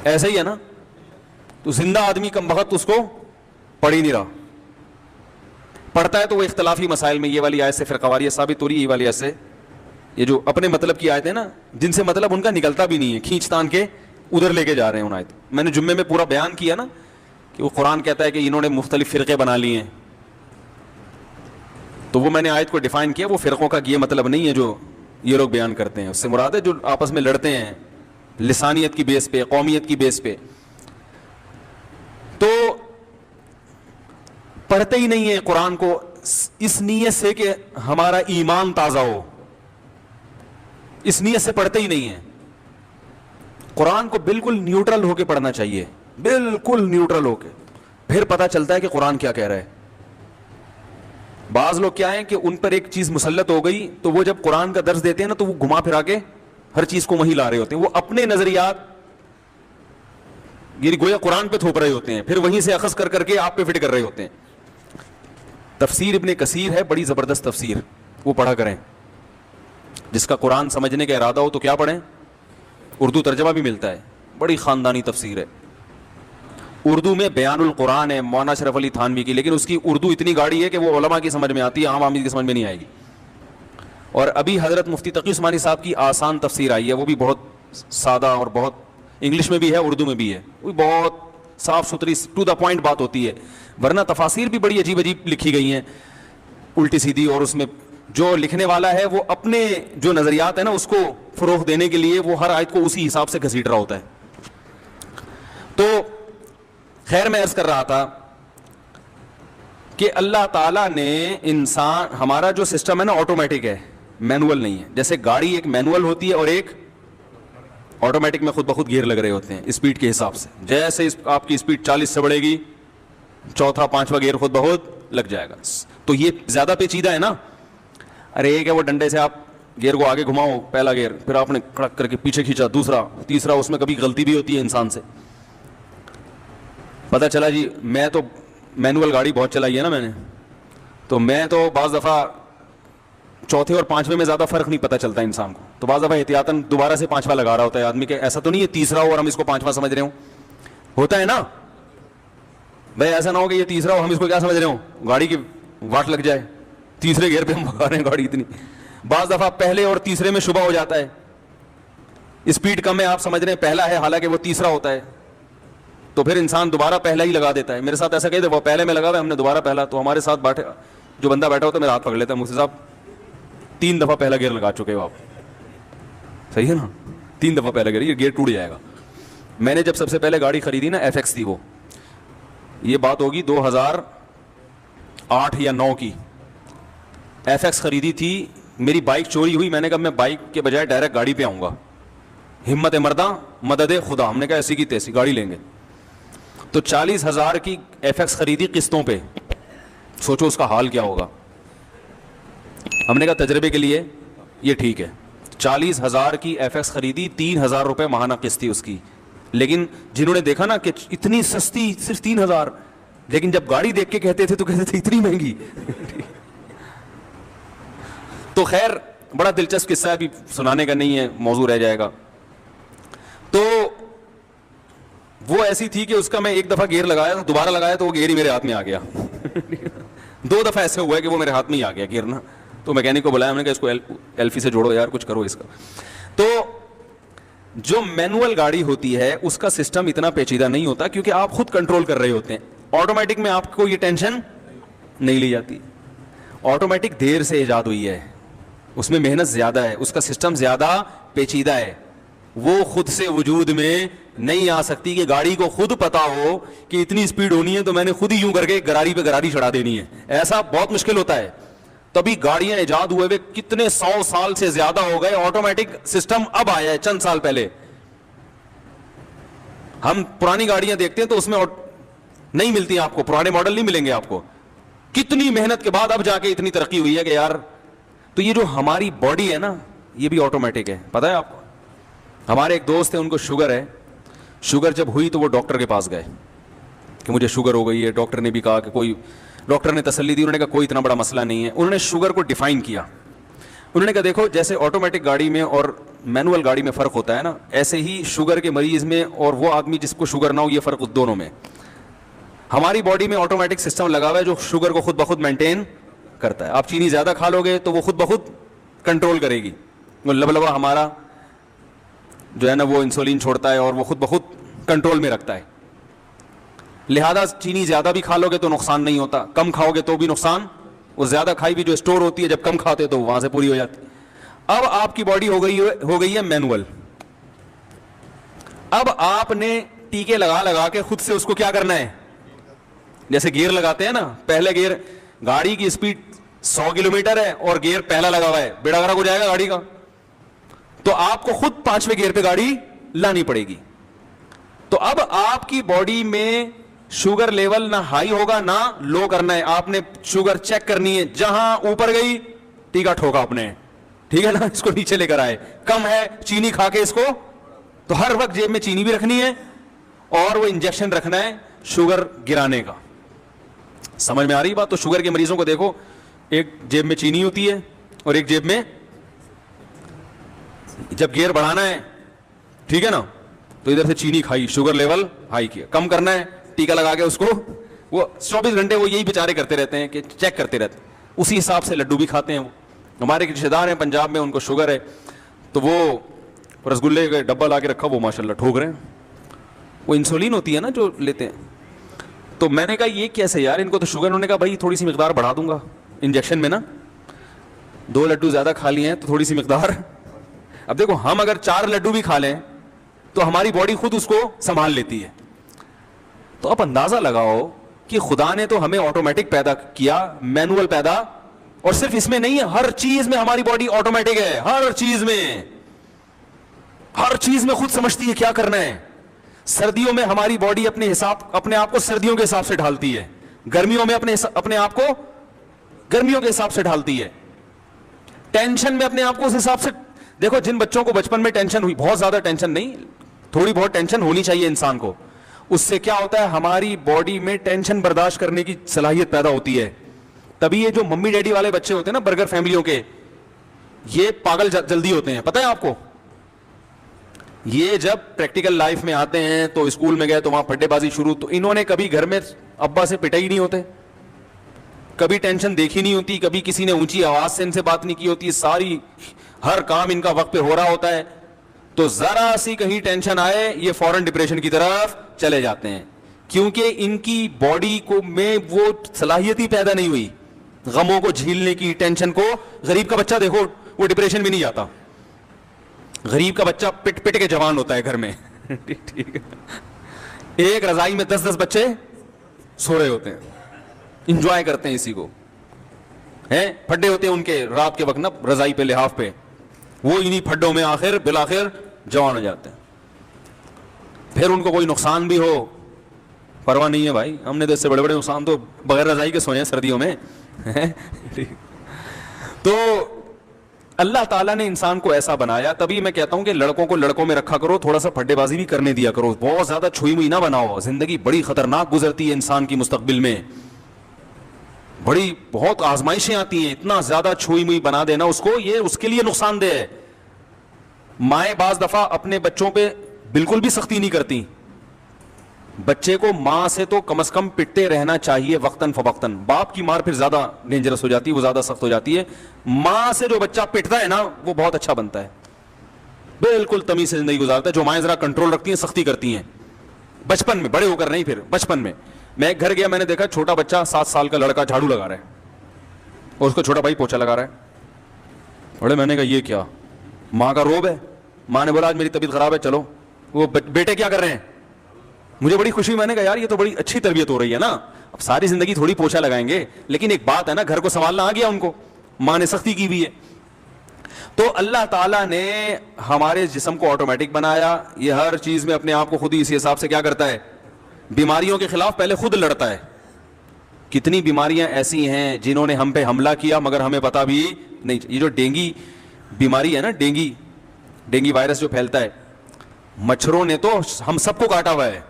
ایسا ہی ہے نا. تو زندہ آدمی کم بخت اس کو پڑھ ہی نہیں رہا, پڑھتا ہے تو وہ اختلافی مسائل میں یہ والی آیت سے فرقواریت ثابت ہو رہی ہے, یہ والی آیت سے, یہ جو اپنے مطلب کی آیت ہے نا جن سے مطلب ان کا نکلتا بھی نہیں ہے, کھینچ تان کے ادھر لے کے جا رہے ہیں ان آیت. میں نے جمعے میں پورا بیان کیا نا کہ وہ قرآن کہتا ہے کہ انہوں نے مختلف فرقے بنا لیے ہیں, تو وہ میں نے آیت کو ڈیفائن کیا, وہ فرقوں کا یہ مطلب نہیں ہے جو یہ لوگ بیان کرتے ہیں. اس سے مراد ہے جو آپس میں لڑتے ہیں لسانیت کی بیس پہ, قومیت کی بیس پہ. تو پڑھتے ہی نہیں ہے قرآن کو اس نیت سے کہ ہمارا ایمان تازہ ہو, اس نیت سے پڑھتے ہی نہیں ہے. قرآن کو بالکل نیوٹرل ہو کے پڑھنا چاہیے, بالکل نیوٹرل ہو کے, پھر پتہ چلتا ہے کہ قرآن کیا کہہ رہا ہے. بعض لوگ کیا ہیں کہ ان پر ایک چیز مسلط ہو گئی تو وہ جب قرآن کا درس دیتے ہیں نا تو وہ گھما پھرا کے ہر چیز کو وہیں لا رہے ہوتے ہیں, وہ اپنے نظریات گویا قرآن پہ تھوپ رہے ہوتے ہیں, پھر وہیں سے اخذ کر کر کے آپ پہ فٹ کر رہے ہوتے ہیں. تفسیر ابن کثیر ہے, بڑی زبردست تفسیر, وہ پڑھا کریں. جس کا قرآن سمجھنے کا ارادہ ہو تو کیا پڑھیں, اردو ترجمہ بھی ملتا ہے, بڑی خاندانی تفسیر ہے. اردو میں بیان القرآن ہے مولانا اشرف علی تھانوی کی, لیکن اس کی اردو اتنی گاڑی ہے کہ وہ علماء کی سمجھ میں آتی ہے, عام آدمی کی سمجھ میں نہیں آئے گی. اور ابھی حضرت مفتی تقی عثمانی صاحب کی آسان تفسیر آئی ہے, وہ بھی بہت سادہ اور بہت انگلش میں بھی ہے اردو میں بھی ہے, وہ بہت صاف ستھری ٹو دا پوائنٹ بات ہوتی ہے. ورنہ تفاسیر بھی بڑی عجیب عجیب لکھی گئی ہیں الٹی سیدھی, اور اس میں جو لکھنے والا ہے وہ اپنے جو نظریات ہیں نا اس کو فروغ دینے کے لیے وہ ہر آیت کو اسی حساب سے گھسیٹ رہا ہوتا ہے. تو خیر میں عرض کر رہا تھا کہ اللہ تعالیٰ نے انسان, ہمارا جو سسٹم ہے نا آٹومیٹک ہے, مینول نہیں ہے. جیسے گاڑی ایک مینول ہوتی ہے اور ایک آٹومیٹک میں خود بخود گیئر لگ رہے ہوتے ہیں اسپیڈ کے حساب سے. جیسے آپ کی اسپیڈ 40 سے بڑھے گی, چوتھا پانچواں گیئر خود بخود لگ جائے گا. تو یہ زیادہ پیچیدہ ہے نا. ارے ایک ہے وہ ڈنڈے سے آپ گیئر کو آگے گھماؤ, پہلا گیئر, پھر آپ نے کڑک کر کے پیچھے کھینچا دوسرا, تیسرا, اس میں کبھی غلطی بھی ہوتی ہے انسان سے. پتہ چلا جی میں تو مینول گاڑی بہت چلائی ہے نا میں نے, تو میں تو بعض دفعہ چوتھے اور پانچویں میں زیادہ فرق نہیں پتہ چلتا انسان کو, تو بعض دفعہ احتیاطاً دوبارہ سے پانچواں لگا رہا ہوتا ہے آدمی, کہ ایسا تو نہیں ہے تیسرا ہو اور ہم اس کو پانچواں سمجھ رہے ہوں. ہوتا ہے نا بھائی, ایسا نہ ہو کہ یہ تیسرا ہو ہم اس کو کیا سمجھ رہے ہوں, گاڑی کی واٹ لگ جائے, تیسرے گیئر پہ ہم بھگا رہے ہیں گاڑی اتنی. بعض دفعہ پہلے اور تیسرے میں شبہ ہو جاتا ہے, اسپیڈ کم ہے آپ سمجھ رہے ہیں پہلا ہے حالانکہ وہ تیسرا ہوتا ہے, تو پھر انسان دوبارہ پہلا ہی لگا دیتا ہے. میرے ساتھ ایسا کہتے وہ پہلے میں لگا ہوا ہم نے دوبارہ پہلا, تو ہمارے ساتھ بیٹھے جو بندہ بیٹھا ہوتا ہے میرا ہاتھ پکڑ لیتا ہے, مجھ سے صاحب 3 دفعہ پہلا گیئر لگا چکے ہو آپ, صحیح ہے نا, 3 دفعہ پہلا گیئر, یہ گیئر ٹوٹ جائے گا. میں نے جب سب سے پہلے گاڑی خریدی نا FX تھی, وہ یہ بات ہوگی 2008 یا 9 کی, FX خریدی تھی. میری بائک چوری ہوئی, میں نے کہا میں بائک کے بجائے ڈائریکٹ گاڑی پہ آؤں گا, ہمت مرداں مدد خدا. ہم نے کہا ایسی کی تیسی گاڑی لیں گے, تو 40,000 کی FX خریدی قسطوں پہ. سوچو اس کا حال کیا ہوگا. ہم نے کہا تجربے کے لیے یہ ٹھیک ہے. 40,000 کی FX خریدی, 3,000 روپے ماہانہ قسط تھی اس کی. لیکن جنہوں نے دیکھا نا کہ اتنی سستی صرف 3,000, لیکن جب گاڑی دیکھ کے کہتے تھے تو کہتے تھے اتنی مہنگی. تو خیر بڑا دلچسپ قصہ ہے, ابھی سنانے کا نہیں ہے, موضوع رہ جائے گا. تو وہ ایسی تھی کہ اس کا میں ایک دفعہ گیئر لگایا, دوبارہ لگایا تو وہ گیئر ہی میرے ہاتھ میں آ گیا. 2 دفعہ ایسے ہوا ہے کہ وہ میرے ہاتھ میں ہی آ گیا گیئر نا. تو میکینک کو بلایا, ہم نے کہا اس کو ایلفی سے جوڑو یار, کچھ کرو اس کا. تو جو مینول گاڑی ہوتی ہے اس کا سسٹم اتنا پیچیدہ نہیں ہوتا, کیونکہ آپ خود کنٹرول کر رہے ہوتے ہیں. آٹومیٹک میں آپ کو یہ ٹینشن نہیں لی جاتی. آٹومیٹک دیر سے ایجاد ہوئی ہے, اس میں محنت زیادہ ہے, اس کا سسٹم زیادہ پیچیدہ ہے, وہ خود سے وجود میں نہیں آ سکتی. کہ گاڑی کو خود پتا ہو کہ اتنی اسپیڈ ہونی ہے تو میں نے خود ہی یوں کر کے گراری پہ گراری چڑھا دینی ہے, ایسا بہت مشکل ہوتا ہے. تبھی گاڑیاں ایجاد ہوئے ہوئے کتنے 100 سال سے زیادہ ہو گئے, آٹومیٹک سسٹم اب آیا ہے چند سال پہلے. ہم پرانی گاڑیاں دیکھتے ہیں تو اس میں نہیں ملتی آپ کو, پرانے ماڈل نہیں ملیں گے آپ کو. کتنی محنت کے بعد اب جا کے اتنی ترقی ہوئی ہے کہ یار. تو یہ جو ہماری باڈی ہے نا یہ بھی آٹومیٹک ہے, پتہ ہے آپ کو. ہمارے ایک دوست ہیں ان کو شوگر ہے, شوگر جب ہوئی تو وہ ڈاکٹر کے پاس گئے کہ مجھے شوگر ہو گئی ہے. ڈاکٹر نے بھی کہا کہ ڈاکٹر نے تسلی دی, انہوں نے کہا کوئی اتنا بڑا مسئلہ نہیں ہے. انہوں نے شوگر کو ڈیفائن کیا. انہوں نے کہا دیکھو جیسے آٹومیٹک گاڑی میں اور مینول گاڑی میں فرق ہوتا ہے نا, ایسے ہی شوگر کے مریض میں اور وہ آدمی جس کو شوگر نہ ہو, یہ فرق دونوں میں. ہماری باڈی میں آٹومیٹک سسٹم لگا ہوا ہے جو شوگر کو خود بخود مینٹین کرتا ہے. آپ چینی زیادہ کھا لو گے تو وہ خود بخود کنٹرول کرے گی. وہ لبلبا ہمارا جو ہے نا وہ انسولین چھوڑتا ہے اور وہ خود بخود کنٹرول میں رکھتا ہے. لہذا چینی زیادہ بھی کھا لو گے تو نقصان نہیں ہوتا, کم کھاؤ گے تو بھی نقصان. وہ زیادہ کھائی بھی جو اسٹور ہوتی ہے جب کم کھاتے تو وہاں سے پوری ہو جاتی. اب آپ کی باڈی ہو گئی ہے مینول. اب آپ نے ٹیکے لگا کے خود سے اس کو کیا کرنا ہے, جیسے گیئر لگاتے ہیں نا, پہلے گیئر, گاڑی کی اسپیڈ 100 کلومیٹر ہے اور گیئر پہلا لگا ہوا ہے, بیڑا گرک ہو جائے گا گاڑی کا. تو آپ کو خود 5ویں گیئر پہ گاڑی لانی پڑے گی. تو اب آپ کی باڈی میں شوگر لیول نہ ہائی ہوگا نہ لو کرنا ہے, آپ نے شوگر چیک کرنی ہے. جہاں اوپر گئی ٹیکا ٹھوکا آپ نے, ٹھیک ہے نا, اس کو نیچے لے کر آئے. کم ہے چینی کھا کے اس کو, تو ہر وقت جیب میں چینی بھی رکھنی ہے اور وہ انجیکشن رکھنا ہے شوگر گرانے کا. سمجھ میں آ رہی بات؟ تو شوگر کے مریضوں کو دیکھو, ایک جیب میں چینی ہوتی ہے اور ایک جیب میں, جب گیئر بڑھانا ہے ٹھیک ہے نا, تو ادھر سے چینی کھائی, شوگر لیول ہائی کیا. کم کرنا ہے ٹیکا لگا کے اس کو, وہ 24 گھنٹے وہ یہی بیچارے کرتے رہتے ہیں کہ چیک کرتے رہتے ہیں. اسی حساب سے لڈو بھی کھاتے ہیں. وہ ہمارے رشتے دار ہیں پنجاب میں, ان کو شوگر ہے, تو وہ رسگلے کا ڈبہ لا کے رکھا, وہ ماشاء اللہ ٹھوک رہے ہیں. وہ انسولین ہوتی ہے نا جو لیتے ہیں. تو میں نے کہا یہ کیسے یار, ان کو تو شوگر. انہوں نے کہا بھائی تھوڑی سی مقدار بڑھا دوں گا انجیکشن میں نا, 2 لڈو زیادہ کھا لیے ہیں تو تھوڑی سی مقدار. اب دیکھو ہم اگر 4 لڈو بھی کھا لیں تو ہماری باڈی خود اس کو سنبھال لیتی ہے. تو اب اندازہ لگاؤ کہ خدا نے تو ہمیں آٹومیٹک پیدا کیا, مینول پیدا, اور صرف اس میں نہیں ہے, ہر چیز میں ہماری باڈی آٹومیٹک ہے. ہر چیز میں خود سمجھتی ہے کیا کرنا ہے. سردیوں میں ہماری باڈی اپنے آپ کو سردیوں کے حساب سے ڈھالتی ہے, گرمیوں میں اپنے آپ کو گرمیوں کے حساب سے ڈھالتی ہے. ٹینشن میں اپنے آپ کو اس حساب سے. دیکھو جن بچوں کو بچپن میں ٹینشن ہوئی, بہت زیادہ ٹینشن نہیں, تھوڑی بہت ٹینشن ہونی چاہیے انسان کو, اس سے کیا ہوتا ہے ہماری باڈی میں ٹینشن برداشت کرنے کی صلاحیت پیدا ہوتی ہے. تبھی یہ جو ممی ڈیڈی والے بچے ہوتے ہیں نا برگر فیملیوں کے, یہ پاگل جلدی ہوتے ہیں. پتہ ہے آپ کو, یہ جب پریکٹیکل لائف میں آتے ہیں تو اسکول میں گئے تو وہاں پھڈے بازی شروع, تو انہوں نے کبھی گھر میں ابا سے پٹے ہی نہیں ہوتے, کبھی ٹینشن دیکھی نہیں ہوتی, کبھی کسی نے اونچی آواز سے ان سے بات نہیں کی ہوتی, ساری ہر کام ان کا وقت پہ ہو رہا ہوتا ہے. تو ذرا سی کہیں ٹینشن آئے یہ فوراً ڈپریشن کی طرف چلے جاتے ہیں, کیونکہ ان کی باڈی کو میں وہ صلاحیت ہی پیدا نہیں ہوئی غموں کو جھیلنے کی, ٹینشن کو. غریب کا بچہ دیکھو وہ ڈپریشن بھی نہیں جاتا, غریب کا بچہ پٹ پٹ کے جوان ہوتا ہے گھر میں. ٹھیک ہے, ایک رضائی میں 10 بچے سو رہے ہوتے ہیں, انجوائے کرتے ہیں اسی کو, ہیں پھڈے ہوتے ہیں ان کے رات کے وقت نا رضائی پہ لحاف پہ, وہ انہی پھڈوں میں بالآخر جوان ہو جاتے ہیں. پھر ان کو کوئی نقصان بھی ہو پرواہ نہیں ہے بھائی, ہم نے تو اس سے بڑے بڑے نقصان تو بغیر رضائی کے سوئے ہیں سردیوں میں. تو اللہ تعالیٰ نے انسان کو ایسا بنایا. تبھی میں کہتا ہوں کہ لڑکوں کو لڑکوں میں رکھا کرو, تھوڑا سا پھڈے بازی بھی کرنے دیا کرو, بہت زیادہ چھوئی ہوئی نہ بناؤ. زندگی بڑی خطرناک گزرتی ہے انسان کی مستقبل میں, بہت آزمائشیں آتی ہیں. اتنا زیادہ چھوئی ہوئی بنا دینا اس کو, یہ اس کے لیے نقصان دہ ہے. مائیں بعض دفعہ اپنے بچوں پہ بالکل بھی سختی نہیں کرتی. بچے کو ماں سے تو کم از کم پٹتے رہنا چاہیے وقتاً فوقتاً. باپ کی مار پھر زیادہ ڈینجرس ہو جاتی ہے, وہ زیادہ سخت ہو جاتی ہے. ماں سے جو بچہ پٹتا ہے نا وہ بہت اچھا بنتا ہے, بالکل تمیز سے زندگی گزارتا ہے. جو مائیں ذرا کنٹرول رکھتی ہیں, سختی کرتی ہیں بچپن میں, بڑے ہو کر نہیں, پھر بچپن میں. میں ایک گھر گیا, میں نے دیکھا چھوٹا بچہ 7 سال کا لڑکا جھاڑو لگا رہا ہے اور اس کو چھوٹا بھائی پوچھا لگا رہا ہے. بڑے میں نے کہا یہ کیا, ماں کا روب ہے. ماں نے بولا آج میری طبیعت خراب ہے, چلو. وہ بیٹے کیا کر رہے ہیں, مجھے بڑی خوشی, میں نے کہا یار یہ تو بڑی اچھی تربیت ہو رہی ہے نا. اب ساری زندگی تھوڑی پوچھا لگائیں گے, لیکن ایک بات ہے نا, گھر کو سنبھالنا آ گیا ان کو, ماں نے سختی کی بھی ہے. تو اللہ تعالیٰ نے ہمارے جسم کو آٹومیٹک بنایا, یہ ہر چیز میں اپنے آپ کو خود ہی اسی حساب سے کیا کرتا ہے, بیماریوں کے خلاف پہلے خود لڑتا ہے. کتنی بیماریاں ایسی ہیں جنہوں نے ہم پہ حملہ کیا مگر ہمیں پتا بھی نہیں. یہ جو ڈینگی بیماری ہے نا, ڈینگی وائرس جو پھیلتا ہے, مچھروں نے تو ہم سب کو کاٹا ہوا ہے.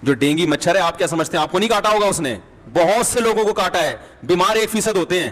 جو ڈینگی مچھر ہے, آپ کیا سمجھتے ہیں آپ کو نہیں کاٹا ہوگا, اس نے بہت سے لوگوں کو کاٹا ہے. بیمار 1% ہوتے ہیں.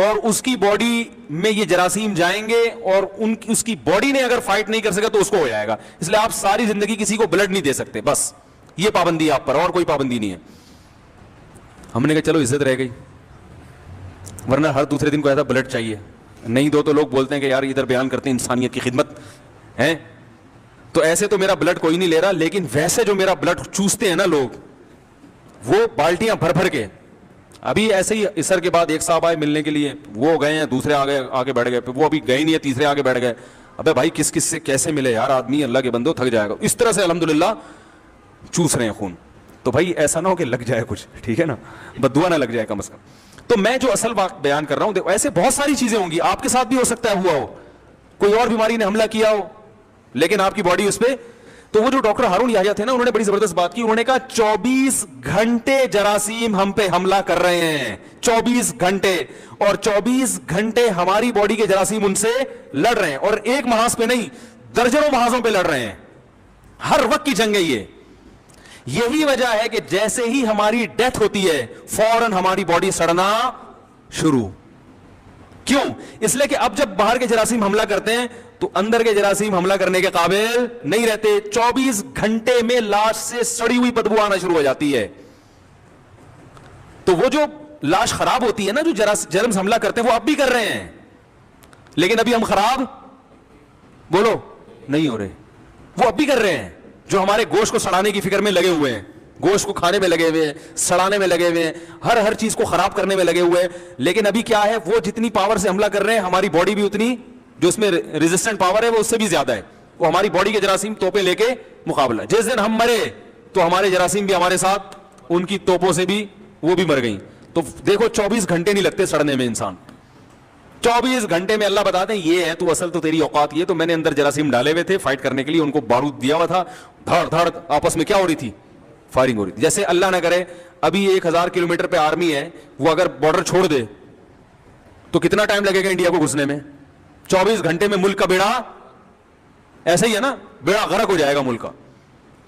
اور اس کی باڈی میں یہ جراثیم جائیں گے اور اس کی باڈی نے اگر فائٹ نہیں کر سکا تو اس کو ہو جائے گا. اس لیے آپ ساری زندگی کسی کو بلڈ نہیں دے سکتے, بس یہ پابندی ہے آپ پر, اور کوئی پابندی نہیں ہے. ہم نے کہا چلو عزت رہ گئی, ورنہ ہر دوسرے دن کو ایسا بلڈ چاہیے. نہیں دو تو لوگ بولتے ہیں کہ یار ادھر بیان کرتے ہیں انسانیت کی خدمت ہے, تو ایسے تو میرا بلڈ کوئی نہیں لے رہا, لیکن ویسے جو میرا بلڈ چوستے ہیں نا لوگ, وہ بالٹیاں بھر بھر کے. ابھی ایسے ہی عصر کے بعد ایک صاحب آئے ملنے کے لیے, وہ گئے ہیں, دوسرے آگے بیٹھ گئے, وہ ابھی گئے نہیں ہے, تیسرے آگے بیٹھ گئے. ابے بھائی کس کس سے کیسے ملے یار آدمی, اللہ کے بندو تھک جائے گا. اس طرح سے الحمدللہ چوس رہے ہیں خون. تو بھائی ایسا نہ ہو کہ لگ جائے کچھ, ٹھیک ہے نا, بددعا نہ لگ جائے کم از کم. تو میں جو اصل بات بیان کر رہا ہوں, ایسے بہت ساری چیزیں ہوں گی, آپ کے ساتھ بھی ہو سکتا ہے ہوا ہو, کوئی اور بیماری نے حملہ کیا ہو لیکن آپ کی باڈی اس پہ. تو وہ جو ڈاکٹر ہارون یحییٰ تھے نا, انہوں نے بڑی زبردست بات کی. انہوں نے کہا 24 گھنٹے جراثیم ہم پہ حملہ کر رہے ہیں, 24 گھنٹے, اور 24 گھنٹے ہماری باڈی کے جراثیم ان سے لڑ رہے ہیں, اور ایک محاذ پہ نہیں, درجنوں محاذوں پہ لڑ رہے ہیں. ہر وقت کی جنگ ہے یہ. یہی وجہ ہے کہ جیسے ہی ہماری ڈیتھ ہوتی ہے فوراً ہماری باڈی سڑنا شروع. کیوں؟ اس لیے کہ اب جب باہر کے جراثیم حملہ کرتے ہیں تو اندر کے جراثیم حملہ کرنے کے قابل نہیں رہتے. 24 گھنٹے میں لاش سے سڑی ہوئی بدبو آنا شروع ہو جاتی ہے. تو وہ جو لاش خراب ہوتی ہے نا, جو جرمز حملہ کرتے ہیں, وہ اب بھی کر رہے ہیں, لیکن ابھی ہم خراب بولو نہیں ہو رہے. وہ اب بھی کر رہے ہیں, جو ہمارے گوشت کو سڑانے کی فکر میں لگے ہوئے ہیں, گوشت کو کھانے میں لگے ہوئے ہیں, سڑانے میں لگے ہوئے ہیں, ہر چیز کو خراب کرنے میں لگے ہوئے ہیں. لیکن ابھی کیا ہے, وہ جتنی پاور سے حملہ کر رہے ہیں, ہماری باڈی بھی اتنی, جو اس میں ریزسٹنٹ پاور ہے وہ اس سے بھی زیادہ ہے. وہ ہماری باڈی کے جراثیم توپیں لے کے مقابلہ. جس دن ہم مرے تو ہمارے جراثیم بھی ہمارے ساتھ ان کی توپوں سے بھی وہ بھی مر گئیں. تو دیکھو 24 گھنٹے نہیں لگتے سڑنے میں انسان. 24 گھنٹے میں اللہ بتاتے ہیں یہ ہے تو اصل تو تیری اوقات یہ. تو میں نے اندر جراثیم ڈالے ہوئے تھے فائٹ کرنے کے لیے, ان کو بارود دیا ہوا تھا, دھڑ دھڑ آپس میں کیا ہو رہی تھی, فائرنگ ہو رہی تھی. جیسے اللہ نہ کرے ابھی 1000 کلومیٹر پہ آرمی ہے, وہ اگر بارڈر چھوڑ دے تو کتنا ٹائم لگے گا انڈیا کو گھسنے میں. 24 گھنٹے میں ملک کا بیڑا, ایسا ہی ہے نا, بیڑا غرق ہو جائے گا ملک کا.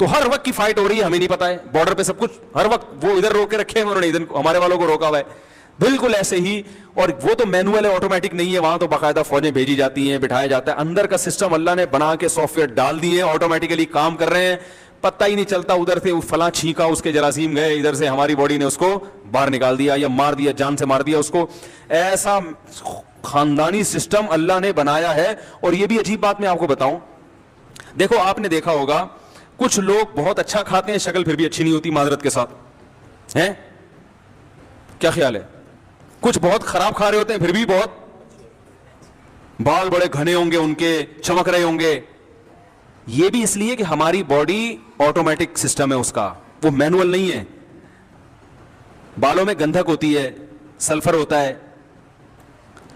تو ہر وقت کی فائٹ ہو رہی ہے, ہمیں نہیں پتا ہے, بارڈر پہ سب کچھ ہر وقت وہ ادھر روک کے رکھے ہیں انہوں نے, ادھر ہمارے والوں کو روکا ہوا ہے. بالکل ایسے ہی. اور وہ تو مینوئل ہے, آٹومیٹک نہیں ہے, وہاں تو باقاعدہ فوجیں بھیجی جاتی ہیں, بٹھایا جاتا ہے. اندر کا سسٹم اللہ نے بنا کے سافٹ ویئر ڈال دیے ہیں, آٹومیٹیکلی کام کر رہے ہیں, پتہ ہی نہیں چلتا. ادھر سے فلاں چھینکا, اس کے جراثیم گئے, ادھر سے ہماری باڈی نے اس کو باہر نکال دیا یا مار دیا, جان سے مار دیا اس کو. ایسا خاندانی سسٹم اللہ نے بنایا ہے. اور یہ بھی عجیب بات میں آپ کو بتاؤں, دیکھو آپ نے دیکھا ہوگا کچھ لوگ بہت اچھا کھاتے ہیں, شکل پھر بھی اچھی نہیں ہوتی, معذرت کے ساتھ ہیں, کیا خیال ہے؟ کچھ بہت خراب کھا رہے ہوتے ہیں پھر بھی بہت, بال بڑے گھنے ہوں گے ان کے, چمک رہے ہوں گے. یہ بھی اس لیے کہ ہماری باڈی آٹومیٹک سسٹم ہے اس کا, وہ مینوئل نہیں ہے. بالوں میں گندھک ہوتی ہے, سلفر ہوتا ہے.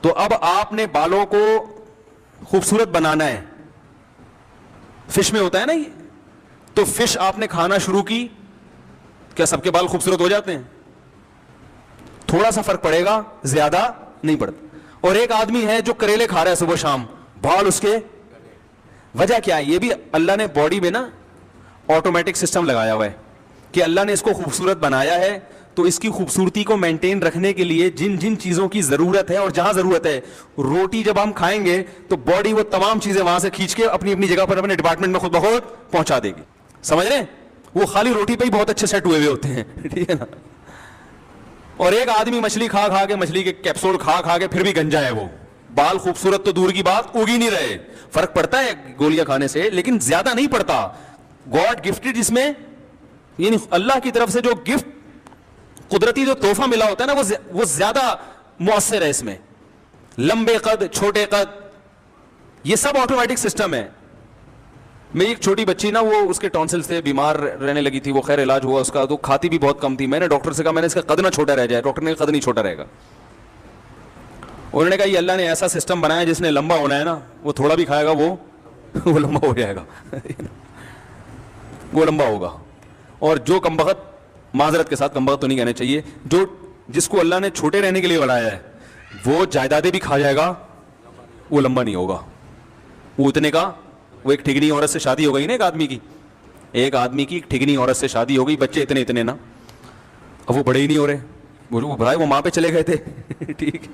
تو اب آپ نے بالوں کو خوبصورت بنانا ہے, فش میں ہوتا ہے نا یہ, تو فش آپ نے کھانا شروع کی, کیا سب کے بال خوبصورت ہو جاتے ہیں؟ تھوڑا سا فرق پڑے گا, زیادہ نہیں پڑتا. اور ایک آدمی ہے جو کریلے کھا رہا ہے صبح شام, بال اس کے, وجہ کیا ہے؟ یہ بھی اللہ نے باڈی میں نا آٹومیٹک سسٹم لگایا ہوا ہے کہ اللہ نے اس کو خوبصورت بنایا ہے. تو اس کی خوبصورتی کو مینٹین رکھنے کے لیے جن جن چیزوں کی ضرورت ہے, اور جہاں ضرورت ہے, روٹی جب ہم کھائیں گے تو باڈی وہ تمام چیزیں وہاں سے کھینچ کے اپنی اپنی جگہ پر اپنے ڈپارٹمنٹ میں خود بخود پہنچا دے گی. سمجھ رہے ہیں؟ وہ خالی روٹی پہ ہی بہت اچھے سیٹ ہوئے ہوئے ہوتے ہیں, ٹھیک ہے نا. اور ایک آدمی مچھلی کھا کھا کے, مچھلی کے کیپسول کھا کھا کے پھر بھی گنجا ہے, وہ بال خوبصورت تو دور کی بات, اگ ہی نہیں رہے. فرق پڑتا ہے گولیاں کھانے سے, لیکن زیادہ نہیں پڑتا. گاڈ گفٹڈ اس میں, یعنی اللہ کی طرف سے جو گفٹ, قدرتی جو تحفہ ملا ہوتا ہے نا, وہ زیادہ مؤثر ہے اس میں. لمبے قد, چھوٹے قد, یہ سب آٹومیٹک سسٹم ہے. میری ایک چھوٹی بچی نا, وہ اس کے ٹونسل سے بیمار رہنے لگی تھی, وہ خیر علاج ہوا اس کا, تو کھاتی بھی بہت کم تھی. میں نے ڈاکٹر سے کہا میں نے اس کا قد نہ چھوٹا رہ جائے, ڈاکٹر نے قد نہیں چھوٹا رہے گا. انہوں نے کہا یہ اللہ نے ایسا سسٹم بنایا جس نے لمبا ہونا ہے نا, وہ تھوڑا بھی کھائے گا وہ لمبا ہو جائے گا, وہ لمبا ہوگا. اور جو کمبخت, معذرت کے ساتھ کمبخت تو نہیں کہنا چاہیے, جو جس کو اللہ نے چھوٹے رہنے کے لیے بنایا ہے, وہ جائیدادیں بھی کھا جائے گا, وہ لمبا نہیں ہوگا. وہ اتنے کا, وہ ایک ٹھگنی عورت سے شادی ہو گئی نا, ایک آدمی کی ایک ٹھگنی عورت سے شادی ہو گئی, بچے اتنے نا, اب وہ بڑے ہی نہیں ہو رہے. وہ بھائی وہ ماں پہ چلے گئے تھے, ٹھیک.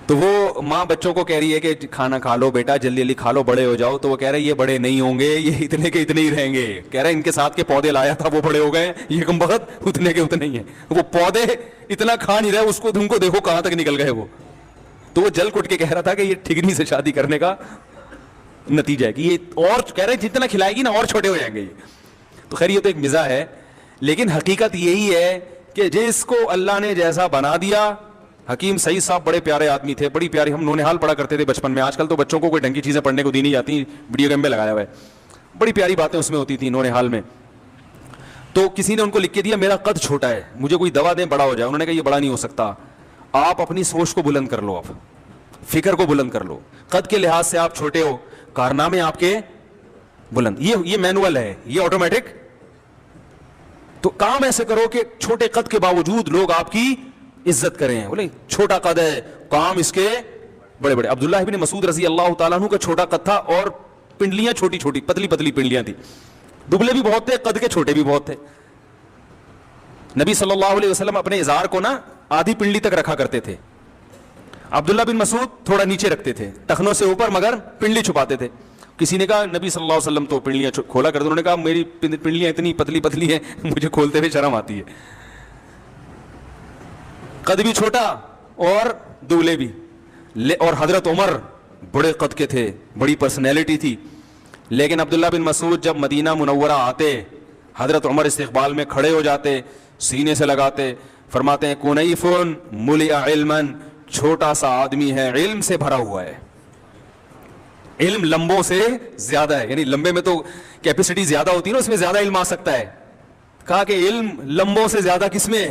تو وہ ماں بچوں کو کہہ رہی ہے کہ کھانا کھا لو بیٹا، جلدی جلدی کھا لو، بڑے ہو جاؤ. تو وہ کہہ رہے یہ بڑے نہیں ہوں گے، یہ اتنے کے اتنے ہی رہیں گے. کہہ رہے ان کے ساتھ کے پودے لایا تھا وہ بڑے ہو گئے، یہ کم بخت اتنے کے اتنے ہی ہیں. وہ پودے اتنا کھا نہیں رہے، اس کو تم کو دیکھو کہاں تک نکل گئے وہ. تو وہ جل کٹ کے کہہ رہا تھا کہ یہ ٹھگنی سے شادی کرنے کا نتیجہ ہے کہ یہ اور کہہ رہے جتنا کھلائے گی نا اور چھوٹے ہو جائیں گے یہ. تو خیر یہ تو ایک مزاح ہے، لیکن حقیقت یہی ہے کہ جس کو اللہ نے جیسا بنا دیا. حکیم سعید صاحب بڑے پیارے آدمی تھے، بڑی پیاری، ہم نونہال پڑھا کرتے تھے بچپن میں. آج کل تو بچوں کو کوئی ڈھنگ کی چیزیں پڑھنے کو دی نہیں جاتی، ویڈیو گیم میں لگایا ہوا ہے. بڑی پیاری باتیں اس میں ہوتی تھیں نونہال میں. تو کسی نے ان کو لکھ کے دیا میرا قد چھوٹا ہے، مجھے کوئی دوا دیں بڑا ہو جائے. انہوں نے کہا یہ بڑا نہیں ہو سکتا، آپ اپنی سوچ کو بلند کر لو، آپ فکر کو بلند کر لو. قد کے لحاظ سے آپ چھوٹے ہو، کارنامے آپ کے بلند. یہ مینول ہے، یہ آٹومیٹک. تو کام ایسے کرو کہ چھوٹے قد کے باوجود لوگ آپ کی عزت کریں. بولے چھوٹا قد ہے، کام اس کے بڑے بڑے. عبداللہ ابن مسعود رضی اللہ تعالیٰ عنہ کا چھوٹا قد تھا اور پنڈلیاں چھوٹی چھوٹی پتلی پتلی پنڈلیاں تھی. دبلے بھی بہت تھے، قد کے چھوٹے بھی بہت تھے. نبی صلی اللہ علیہ وسلم اپنے ازار کو نا آدھی پنڈلی تک رکھا کرتے تھے. عبداللہ بن مسعود تھوڑا نیچے رکھتے تھے، ٹخنوں سے اوپر، مگر پنڈلی چھپاتے تھے. کسی نے کہا نبی صلی اللہ علیہ وسلم تو پنڈلیاں کھولا کرتے. انہوں نے کہا میری پنڈلیاں اتنی پتلی پتلی ہیں، مجھے کھولتے ہوئے شرم آتی ہے. قد بھی چھوٹا اور دبلے بھی. اور حضرت عمر بڑے قد کے تھے، بڑی پرسنالٹی تھی. لیکن عبداللہ بن مسعود جب مدینہ منورہ آتے، حضرت عمر استقبال میں کھڑے ہو جاتے، سینے سے لگاتے، فرماتے ہیں کنیفن ملئ علما، چھوٹا سا آدمی ہے، علم سے بھرا ہوا ہے. علم لمبوں سے زیادہ ہے، یعنی لمبے میں تو کیپیسٹی زیادہ ہوتی ہے نا، اس میں زیادہ علم آ سکتا ہے. کہا کہ علم لمبوں سے زیادہ کس میں؟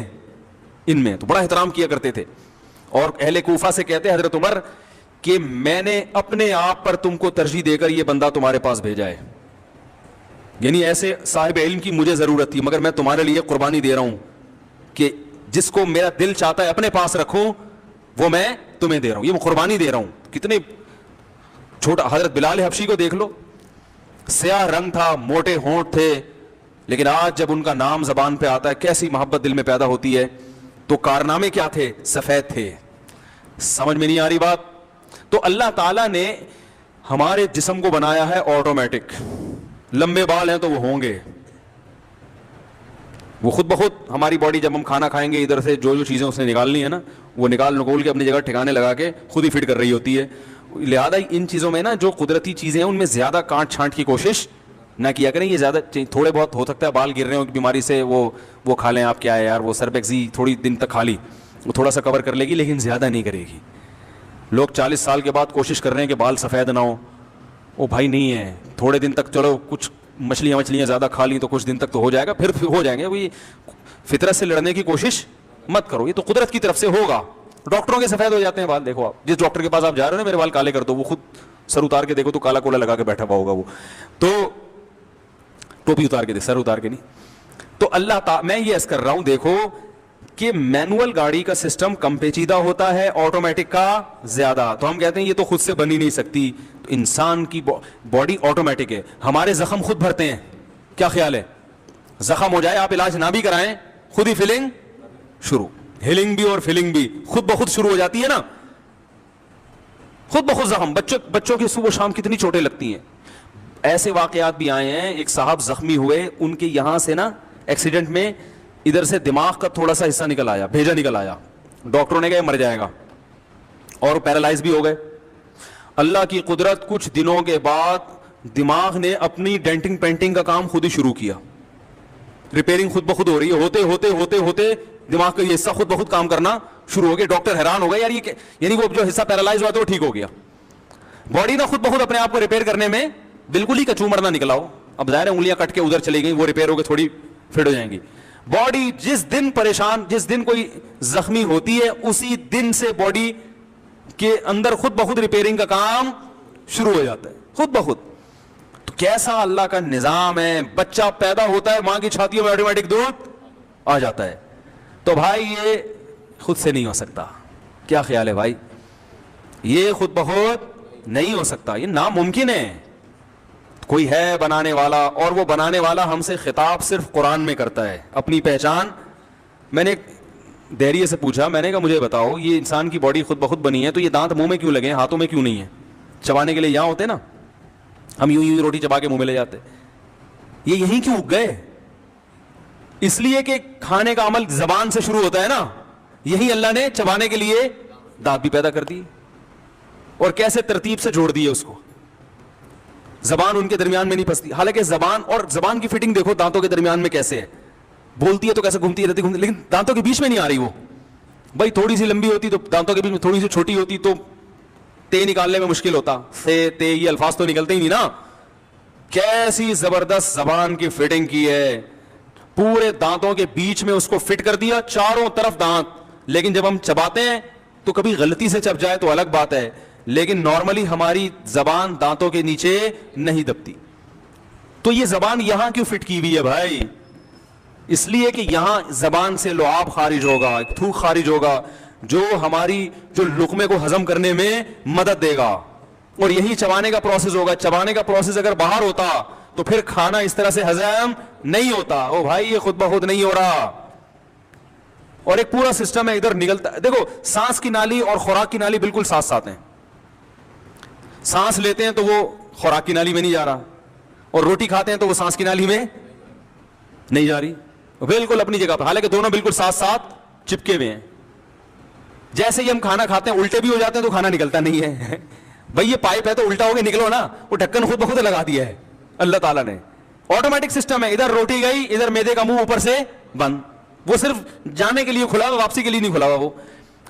ان میں. تو بڑا احترام کیا کرتے تھے. اور اہل کوفہ سے کہتے ہیں حضرت عمر کہ میں نے اپنے آپ پر تم کو ترجیح دے کر یہ بندہ تمہارے پاس بھیجا ہے. یعنی ایسے صاحب علم کی مجھے ضرورت تھی، مگر میں تمہارے لیے قربانی دے رہا ہوں کہ جس کو میرا دل چاہتا ہے اپنے پاس رکھوں وہ میں تمہیں دے رہا ہوں، یہ میں قربانی دے رہا ہوں. کتنے چھوٹا. حضرت بلال حبشی کو دیکھ لو، سیاہ رنگ تھا، موٹے ہونٹ تھے، لیکن آج جب ان کا نام زبان پہ آتا ہے کیسی محبت دل میں پیدا ہوتی ہے. تو کارنامے کیا تھے؟ سفید تھے. سمجھ میں نہیں آ رہی بات؟ تو اللہ تعالیٰ نے ہمارے جسم کو بنایا ہے آٹومیٹک. لمبے بال ہیں تو وہ ہوں گے، وہ خود بخود. ہماری باڈی جب ہم کھانا کھائیں گے ادھر سے جو چیزیں اس نے نکالنی ہے نا، وہ نکول کے اپنی جگہ ٹھکانے لگا کے خود ہی فٹ کر رہی ہوتی ہے. لہٰذا ان چیزوں میں نا جو قدرتی چیزیں ہیں ان میں زیادہ کاٹ چھانٹ کی کوشش نہ کیا کریں. یہ زیادہ تھوڑے بہت ہو سکتا ہے بال گر رہے ہوں بیماری سے، وہ کھا لیں آپ. کیا ہے یار، وہ سربیکزی تھوڑی دن تک کھا لی، وہ تھوڑا سا کور کر لے گی، لیکن زیادہ نہیں کرے گی. لوگ 40 سال کے بعد کوشش کر رہے ہیں کہ بال سفید نہ ہو. وہ بھائی نہیں ہے، تھوڑے دن تک چلو کچھ مچھلیاں زیادہ کھا لی تو کچھ دن تک تو ہو جائے گا، پھر ہو جائیں گے. وہی فطرت سے لڑنے کی کوشش مت کرو، یہ تو قدرت کی طرف سے ہوگا. ڈاکٹروں کے سفید ہو جاتے ہیں بال. دیکھو آپ جس ڈاکٹر کے پاس آپ جا رہے ہو نا، میرے بال کالے کر دو، وہ خود سر اتار کے دیکھو تو کالا کولا لگا کے بیٹھا ہوا ہوگا وہ. تو ٹوپی اتار کے دے، سر اتار کے نہیں. تو اللہ تعالیٰ میں یہ عرض کر رہا ہوں، دیکھو کہ مینول گاڑی کا سسٹم کم پیچیدہ ہوتا ہے، آٹومیٹک کا زیادہ. تو ہم کہتے ہیں یہ تو خود سے بن ہی نہیں سکتی. تو انسان کی باڈی آٹومیٹک ہے. ہمارے زخم خود بھرتے ہیں. کیا خیال ہے؟ زخم ہو جائے آپ علاج نہ بھی کرائیں، خود ہی فیلنگ شروع، ہیلنگ بھی اور فیلنگ بھی خود بخود شروع ہو جاتی ہے نا. خود بخود زخم. بچوں کی صبح شام کتنی چوٹیں لگتی ہیں. ایسے واقعات بھی آئے ہیں، ایک صاحب زخمی ہوئے، ان کے یہاں سے نا ایکسیڈنٹ میں ادھر سے دماغ کا تھوڑا سا حصہ نکل آیا، بھیجا نکل آیا. ڈاکٹروں نے کہا مر جائے گا، اور پیرالائز بھی ہو گئے. اللہ کی قدرت، کچھ دنوں کے بعد دماغ نے اپنی ڈینٹنگ پینٹنگ کا کام خود ہی شروع کیا. ریپیئرنگ خود بخود ہو رہی ہے. ہوتے ہوتے ہوتے ہوتے دماغ کا یہ حصہ خود بخود کام کرنا شروع ہو گیا. ڈاکٹر حیران ہو گئے یار یہ، یعنی وہ جو حصہ پیرالائز ہوا تھا وہ ٹھیک ہو گیا. باڈی نا خود بخود اپنے آپ کو ریپیئر کرنے میں بالکل ہی کچومر نہ نکلا ہو. اب ظاہر ہے انگلیاں کٹ کے ادھر چلی گئی، وہ ریپیئر ہو کے تھوڑی فٹ ہو جائیں گی. باڈی جس دن پریشان، جس دن کوئی زخمی ہوتی ہے، اسی دن سے باڈی کے اندر خود بخود ریپیئرنگ کا کام شروع ہو جاتا ہے، خود بخود. تو کیسا اللہ کا نظام ہے. بچہ پیدا ہوتا ہے، ماں کی چھاتیوں میں آٹومیٹک دودھ آ جاتا ہے. تو بھائی یہ خود سے نہیں ہو سکتا. کیا خیال ہے بھائی؟ یہ خود بخود نہیں ہو سکتا، یہ ناممکن ہے. کوئی ہے بنانے والا، اور وہ بنانے والا ہم سے خطاب صرف قرآن میں کرتا ہے. اپنی پہچان، میں نے دہریے سے پوچھا, میں نے کہا مجھے بتاؤ یہ انسان کی باڈی خود بخود بنی ہے تو یہ دانت منہ میں کیوں لگے ہیں, ہاتھوں میں کیوں نہیں ہے؟ چبانے کے لیے یہاں ہوتے نا, ہم یوں یوں روٹی چبا کے منہ میں لے جاتے, یہ یہیں کیوں اگ گئے؟ اس لیے کہ کھانے کا عمل زبان سے شروع ہوتا ہے نا, یہی اللہ نے چبانے کے لیے دانت بھی پیدا کر دی, اور کیسے ترتیب سے جوڑ دیے اس کو, زبان ان کے درمیان میں نہیں پھنستی. حالانکہ زبان اور زبان کی فٹنگ دیکھو دانتوں کے درمیان میں کیسے ہے, بولتی ہے تو کیسے گھومتی رہتی, لیکن دانتوں کے بیچ میں نہیں آ رہی وہ. بھائی تھوڑی سی لمبی ہوتی تو دانتوں کے بیچ میں, تھوڑی سی چھوٹی ہوتی تو تے نکالنے میں مشکل ہوتا, سے تے یہ الفاظ تو نکلتے ہی نہیں نا. کیسی زبردست زبان کی فٹنگ کی ہے, پورے دانتوں کے بیچ میں اس کو فٹ کر دیا, چاروں طرف دانت. لیکن جب ہم چباتے ہیں تو کبھی غلطی سے چب جائے تو الگ بات ہے, لیکن نارملی ہماری زبان دانتوں کے نیچے نہیں دبتی. تو یہ زبان یہاں کیوں فٹ کی ہوئی ہے بھائی؟ اس لیے کہ یہاں زبان سے لعاب خارج ہوگا, تھوک خارج ہوگا, جو ہماری جو لقمے کو ہضم کرنے میں مدد دے گا, اور یہی چبانے کا پروسیس ہوگا. چبانے کا پروسیس اگر باہر ہوتا تو پھر کھانا اس طرح سے ہضم نہیں ہوتا. او بھائی یہ خود بخود نہیں ہو رہا, اور ایک پورا سسٹم ہے ادھر نکلتا. دیکھو سانس کی نالی اور خوراک کی نالی بالکل ساتھ ساتھ ہیں. سانس لیتے ہیں تو وہ خوراک کی نالی میں نہیں جا رہا, اور روٹی کھاتے ہیں تو وہ سانس کی نالی میں نہیں جا رہی, بالکل اپنی جگہ پر, حالانکہ دونوں بالکل ساتھ ساتھ چپکے ہوئے ہیں. جیسے ہی ہم کھانا کھاتے ہیں الٹے بھی ہو جاتے ہیں تو کھانا نکلتا نہیں ہے. بھائی یہ پائپ ہے تو الٹا ہو کے نکلو نا, وہ ڈھکن خود بخود لگا دیا ہے اللہ تعالیٰ نے, آٹومیٹک سسٹم ہے. ادھر روٹی گئی, ادھر میدے کا منہ اوپر سے بند, وہ صرف جانے کے لیے کھلا ہوا, واپسی کے لیے نہیں کھلا ہوا وہ,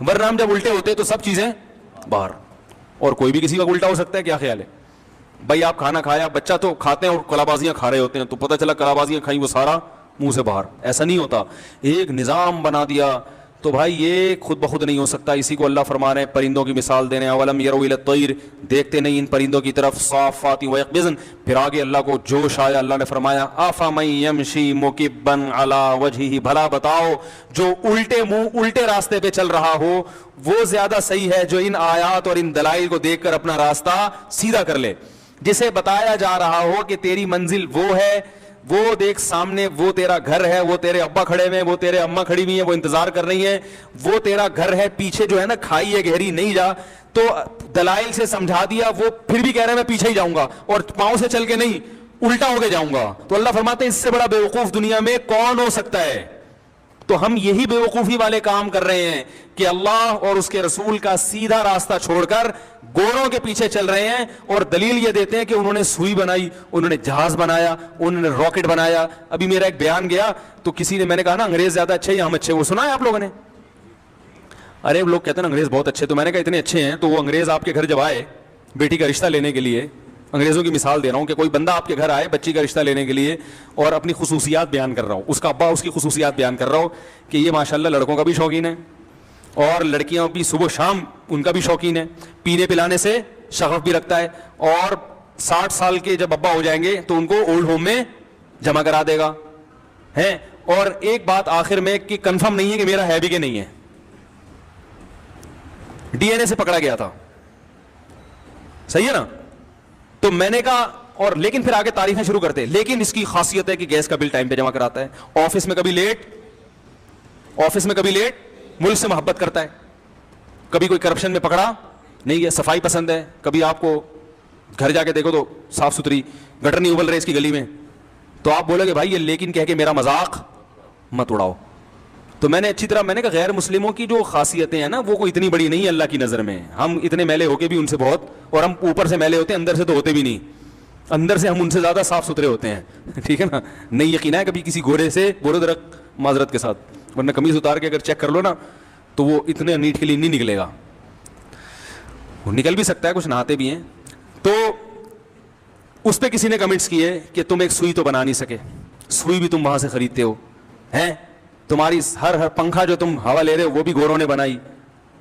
ورنہ ہم جب الٹے ہوتے تو سب چیزیں باہر. اور کوئی بھی کسی کا الٹا ہو سکتا ہے, کیا خیال ہے بھائی؟ آپ کھانا کھایا, بچہ تو کھاتے ہیں اور کلا بازیاں کھا رہے ہوتے ہیں, تو پتہ چلا کلا بازیاں کھائیں وہ سارا منہ سے باہر. ایسا نہیں ہوتا, ایک نظام بنا دیا. تو بھائی یہ خود بخود نہیں ہو سکتا. اسی کو اللہ فرما رہے ہیں, پرندوں کی مثال دے رہے ہیں, اولم یروا الی الطیر, دیکھتے نہیں ان پرندوں کی طرف, صافات و یقبضن. پھر آگے اللہ کو جوش آیا, اللہ نے فرمایا افمن یمشی مکبا علی وجہہ, بھلا بتاؤ جو الٹے منہ الٹے راستے پہ چل رہا ہو وہ زیادہ صحیح ہے جو ان آیات اور ان دلائل کو دیکھ کر اپنا راستہ سیدھا کر لے. جسے بتایا جا رہا ہو کہ تیری منزل وہ ہے, وہ دیکھ سامنے, وہ تیرا گھر ہے, وہ تیرے ابا کھڑے ہوئے ہیں, وہ تیرے اماں کھڑی ہوئی ہیں, وہ انتظار کر رہی ہیں, وہ تیرا گھر ہے, پیچھے جو ہے نا کھائی ہے گہری, نہیں جا. تو دلائل سے سمجھا دیا, وہ پھر بھی کہہ رہے ہیں میں پیچھے ہی جاؤں گا, اور پاؤں سے چل کے نہیں الٹا ہو کے جاؤں گا. تو اللہ فرماتے ہیں اس سے بڑا بیوقوف دنیا میں کون ہو سکتا ہے؟ تو ہم یہی بیوقوفی والے کام کر رہے ہیں کہ اللہ اور اس کے رسول کا سیدھا راستہ چھوڑ کر گوروں کے پیچھے چل رہے ہیں, اور دلیل یہ دیتے ہیں کہ انہوں نے سوئی بنائی, انہوں نے جہاز بنایا, انہوں نے راکٹ بنایا. ابھی میرا ایک بیان گیا تو کسی نے, میں نے کہا نا انگریز زیادہ اچھے یا ہم اچھے, وہ سنا ہے آپ لوگوں نے؟ ارے لوگ کہتے ہیں انگریز بہت اچھے, تو میں نے کہا اتنے اچھے ہیں تو وہ انگریز آپ کے گھر جب آئے بیٹی کا رشتہ لینے کے لیے, انگریزوں کی مثال دے رہا ہوں کہ کوئی بندہ آپ کے گھر آئے بچی کا رشتہ لینے کے لیے, اور اپنی خصوصیات بیان کر رہا ہوں, اس کا ابا اس کی خصوصیات بیان کر رہا ہو کہ یہ ماشاءاللہ لڑکوں کا بھی شوقین ہے, اور لڑکیاں بھی صبح شام ان کا بھی شوقین ہے, پینے پلانے سے شغف بھی رکھتا ہے, اور 60 سال کے جب ابا ہو جائیں گے تو ان کو اولڈ ہوم میں جمع کرا دے گا ہے. اور ایک بات آخر میں کہ کنفرم نہیں ہے کہ میرا ہے بھی کہ نہیں ہے, ڈی این اے سے پکڑا گیا تھا, صحیح ہے نا. تو میں نے کہا, اور لیکن پھر آگے تعریفیں شروع کرتے, لیکن اس کی خاصیت ہے کہ گیس کا بل ٹائم پہ جمع کراتا ہے, آفس میں کبھی لیٹ, ملک سے محبت کرتا ہے, کبھی کوئی کرپشن میں پکڑا نہیں ہے, صفائی پسند ہے, کبھی آپ کو گھر جا کے دیکھو تو صاف ستھری, گٹر نہیں ابل رہے اس کی گلی میں, تو آپ بولو گے بھائی یہ لیکن کہہ کے میرا مذاق مت اڑاؤ. تو میں نے اچھی طرح, میں نے کہا غیر مسلموں کی جو خاصیتیں ہیں نا وہ کوئی اتنی بڑی نہیں ہے اللہ کی نظر میں. ہم اتنے میلے ہو کے بھی ان سے بہت, اور ہم اوپر سے میلے ہوتے ہیں اندر سے تو ہوتے بھی نہیں, اندر سے ہم ان سے زیادہ صاف ستھرے ہوتے ہیں, ٹھیک ہے نا. نہیں یقین ہے کبھی کسی گورے سے, گورے درخت معذرت کے ساتھ, ورنہ قمیض اتار کے اگر چیک کر لو نا تو وہ اتنے نیٹ کے لیے نہیں نکلے گا, وہ نکل بھی سکتا ہے, کچھ نہاتے بھی ہیں. تو اس پہ کسی نے کمنٹس کیے کہ تم ایک سوئی تو بنا نہیں سکے, سوئی بھی تم وہاں سے خریدتے ہو ہیں, تمہاری ہر پنکھا جو تم ہوا لے رہے ہو وہ بھی گوروں نے بنائی,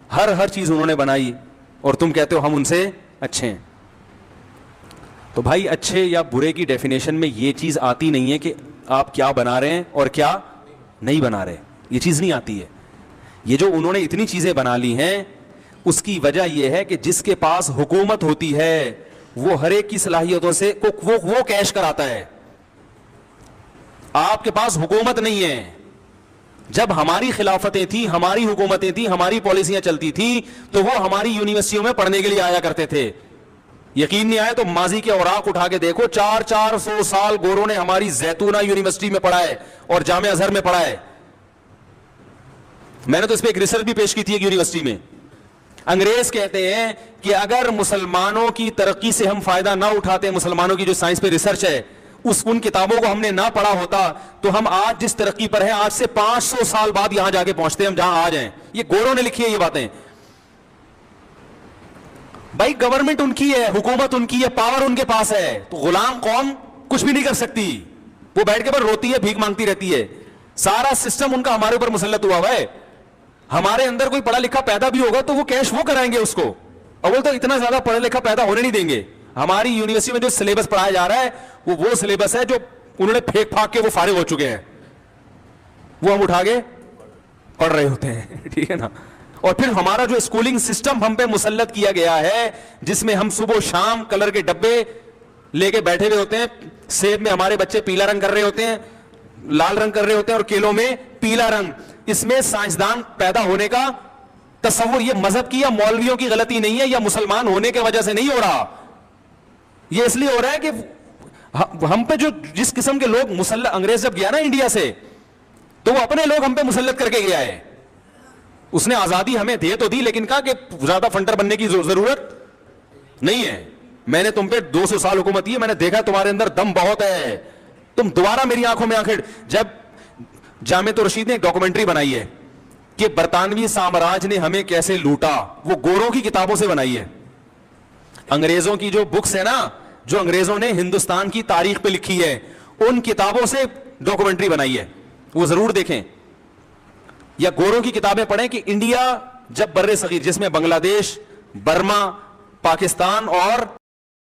ہر چیز انہوں نے بنائی, اور تم کہتے ہو ہم ان سے اچھے ہیں. تو بھائی اچھے یا برے کی ڈیفینیشن میں یہ چیز آتی نہیں ہے کہ آپ کیا بنا رہے ہیں اور کیا نہیں بنا رہے, یہ چیز نہیں آتی ہے. یہ جو انہوں نے اتنی چیزیں بنا لی ہیں اس کی وجہ یہ ہے کہ جس کے پاس حکومت ہوتی ہے وہ ہر ایک کی صلاحیتوں سے وہ کیش کراتا ہے. آپ کے پاس حکومت نہیں ہے, جب ہماری خلافتیں تھیں, ہماری حکومتیں تھیں, ہماری پالیسیاں چلتی تھیں, تو وہ ہماری یونیورسٹیوں میں پڑھنے کے لیے آیا کرتے تھے. یقین نہیں آیا تو ماضی کے اوراق اٹھا کے دیکھو, 400 سال گوروں نے ہماری زیتونہ یونیورسٹی میں پڑھا ہے اور جامعہ ازہر میں پڑھا ہے. میں نے تو اس پہ ایک ریسرچ بھی پیش کی تھی ایک یونیورسٹی میں. انگریز کہتے ہیں کہ اگر مسلمانوں کی ترقی سے ہم فائدہ نہ اٹھاتے, مسلمانوں کی جو سائنس پہ ریسرچ ہے ان کتابوں کو ہم نے نہ پڑھا ہوتا, تو ہم آج جس ترقی پر ہیں, آج سے 500 سال بعد یہاں جا کے پہنچتے ہیں ہم جہاں آج ہیں. یہ گوروں نے لکھی ہے یہ باتیں. بھائی گورنمنٹ ان کی ہے, حکومت ان کی ہے, پاور ان کے پاس ہے, تو غلام قوم کچھ بھی نہیں کر سکتی. وہ بیٹھ کے پر روتی ہے, بھیک مانگتی رہتی ہے. سارا سسٹم ان کا ہمارے اوپر مسلط ہوا ہے. ہمارے اندر کوئی پڑھا لکھا پیدا بھی ہوگا تو وہ کیش وہ کرائیں گے اس کو, اور وہ تو اتنا زیادہ پڑھا لکھا پیدا ہونے نہیں دیں گے. ہماری یونیورسٹی میں جو سلیبس پڑھایا جا رہا ہے وہ سلیبس ہے جو انہوں نے پھینک پھاک کے وہ فارغ ہو چکے ہیں, وہ ہم اٹھا کے پڑھ رہے ہوتے ہیں. ٹھیک ہے نا. اور پھر ہمارا جو اسکولنگ سسٹم ہم پہ مسلط کیا گیا ہے, جس میں ہم صبح و شام کلر کے ڈبے لے کے بیٹھے ہوئے ہوتے ہیں. سیب میں ہمارے بچے پیلا رنگ کر رہے ہوتے ہیں, لال رنگ کر رہے ہوتے ہیں, اور کیلوں میں پیلا رنگ. اس میں سائنسدان پیدا ہونے کا تصور یہ مذہب کی یا مولویوں کی غلطی نہیں ہے, یا مسلمان ہونے کی وجہ سے نہیں ہو رہا. یہ اس لیے ہو رہا ہے کہ ہم پہ جو جس قسم کے لوگ مسلط, انگریز جب گیا نا انڈیا سے, تو وہ اپنے لوگ ہم پہ مسلط کر کے گیا ہے. اس نے آزادی ہمیں دے تو دی, لیکن کہا کہ زیادہ فنٹر بننے کی ضرورت نہیں ہے. میں نے تم پہ 200 سال حکومت کی ہے, میں نے دیکھا تمہارے اندر دم بہت ہے, تم دوبارہ میری آنکھوں میں آنکھیں. جب جامعۃ الرشید نے ایک ڈاکومنٹری بنائی ہے کہ برطانوی سامراج نے ہمیں کیسے لوٹا, وہ گوروں کی کتابوں سے بنائی ہے. انگریزوں کی جو بکس ہے نا, جو انگریزوں نے ہندوستان کی تاریخ پہ لکھی ہے, ان کتابوں سے ڈاکومنٹری بنائی ہے, وہ ضرور دیکھیں. یا گوروں کی کتابیں پڑھیں کہ انڈیا جب بر صغیر, جس میں بنگلہ دیش, برما, پاکستان اور